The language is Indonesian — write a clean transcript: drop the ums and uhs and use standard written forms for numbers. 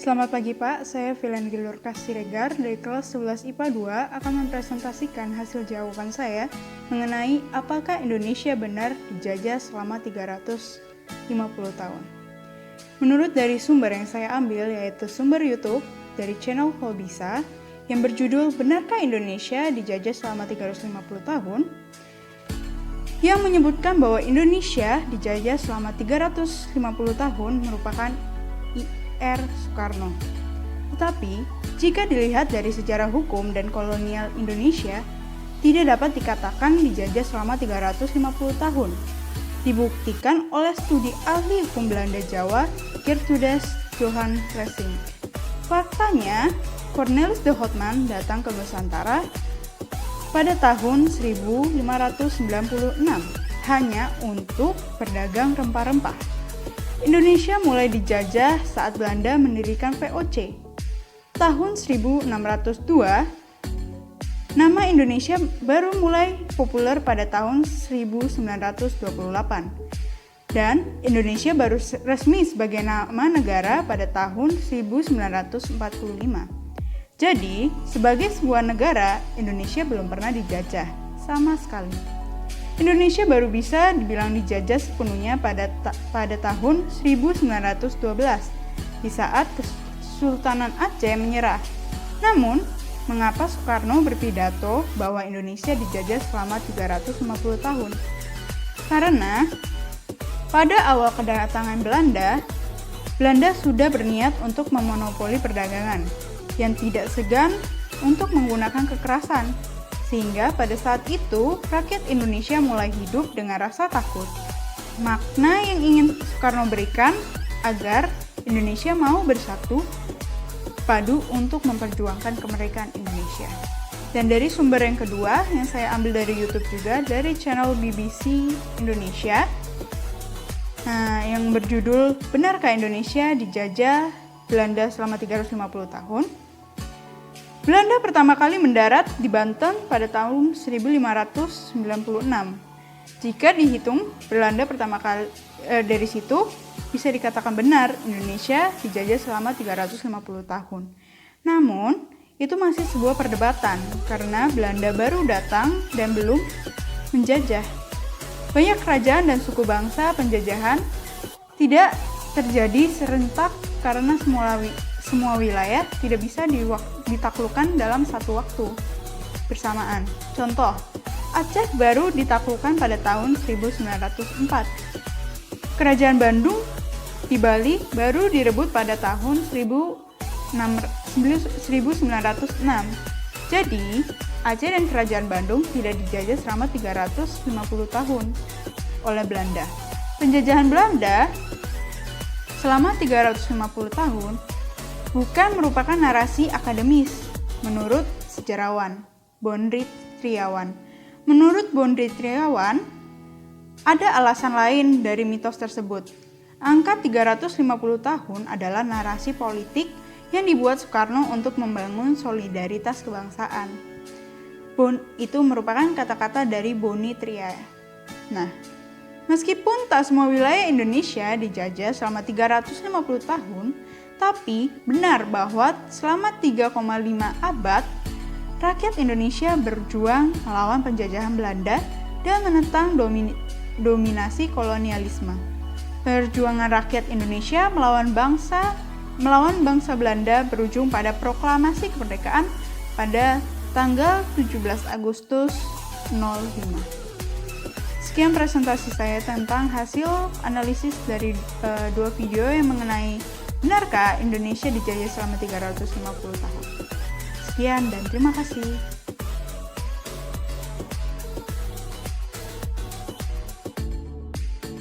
Selamat pagi Pak, saya Filen Gilurkas Siregar dari kelas 11 IPA 2 akan mempresentasikan hasil jawaban saya mengenai apakah Indonesia benar dijajah selama 350 tahun. Menurut dari sumber yang saya ambil yaitu sumber YouTube dari channel Holbisa yang berjudul Benarkah Indonesia dijajah selama 350 tahun? Yang menyebutkan bahwa Indonesia dijajah selama 350 tahun merupakan I.R. Soekarno. Tetapi, jika dilihat dari sejarah hukum dan kolonial Indonesia, tidak dapat dikatakan dijajah selama 350 tahun. Dibuktikan oleh studi ahli hukum Belanda Jawa, Gertrudis Johan Lessing. Faktanya, Cornelis de Houtman datang ke Nusantara pada tahun 1596 hanya untuk berdagang rempah-rempah. Indonesia mulai dijajah saat Belanda mendirikan VOC. Tahun 1602, nama Indonesia baru mulai populer pada tahun 1928. Dan Indonesia baru resmi sebagai nama negara pada tahun 1945. Jadi, sebagai sebuah negara, Indonesia belum pernah dijajah sama sekali. Indonesia baru bisa dibilang dijajah sepenuhnya pada tahun 1912 di saat Kesultanan Aceh menyerah. Namun, mengapa Soekarno berpidato bahwa Indonesia dijajah selama 350 tahun? Karena pada awal kedatangan Belanda sudah berniat untuk memonopoli perdagangan yang tidak segan untuk menggunakan kekerasan. Sehingga pada saat itu, rakyat Indonesia mulai hidup dengan rasa takut. Makna yang ingin Soekarno berikan agar Indonesia mau bersatu padu untuk memperjuangkan kemerdekaan Indonesia. Dan dari sumber yang kedua, yang saya ambil dari YouTube juga, dari channel BBC Indonesia, yang berjudul Benarkah Indonesia dijajah Belanda selama 350 tahun? Belanda pertama kali mendarat di Banten pada tahun 1596. Jika dihitung Belanda pertama kali dari situ, bisa dikatakan benar Indonesia dijajah selama 350 tahun. Namun, itu masih sebuah perdebatan karena Belanda baru datang dan belum menjajah. Banyak kerajaan dan suku bangsa penjajahan tidak terjadi serentak karena semua wilayah tidak bisa ditaklukkan dalam satu waktu bersamaan. Contoh, Aceh baru ditaklukkan pada tahun 1904. Kerajaan Bandung di Bali baru direbut pada tahun 1906. Jadi, Aceh dan Kerajaan Bandung tidak dijajah selama 350 tahun oleh Belanda. Penjajahan Belanda selama 350 tahun bukan merupakan narasi akademis, menurut sejarawan Bondri Triawan. Menurut Bondri Triawan, ada alasan lain dari mitos tersebut. Angka 350 tahun adalah narasi politik yang dibuat Soekarno untuk membangun solidaritas kebangsaan. Itu merupakan kata-kata dari Boni Tria. Nah, meskipun tak semua wilayah Indonesia dijajah selama 350 tahun, tapi benar bahwa selama 3,5 abad, rakyat Indonesia berjuang melawan penjajahan Belanda dan menentang dominasi kolonialisme. Perjuangan rakyat Indonesia melawan bangsa Belanda berujung pada proklamasi kemerdekaan pada tanggal 17 Agustus 05. Sekian presentasi saya tentang hasil analisis dari dua video yang mengenai benarkah Indonesia dijajah selama 350 tahun. Sekian dan terima kasih.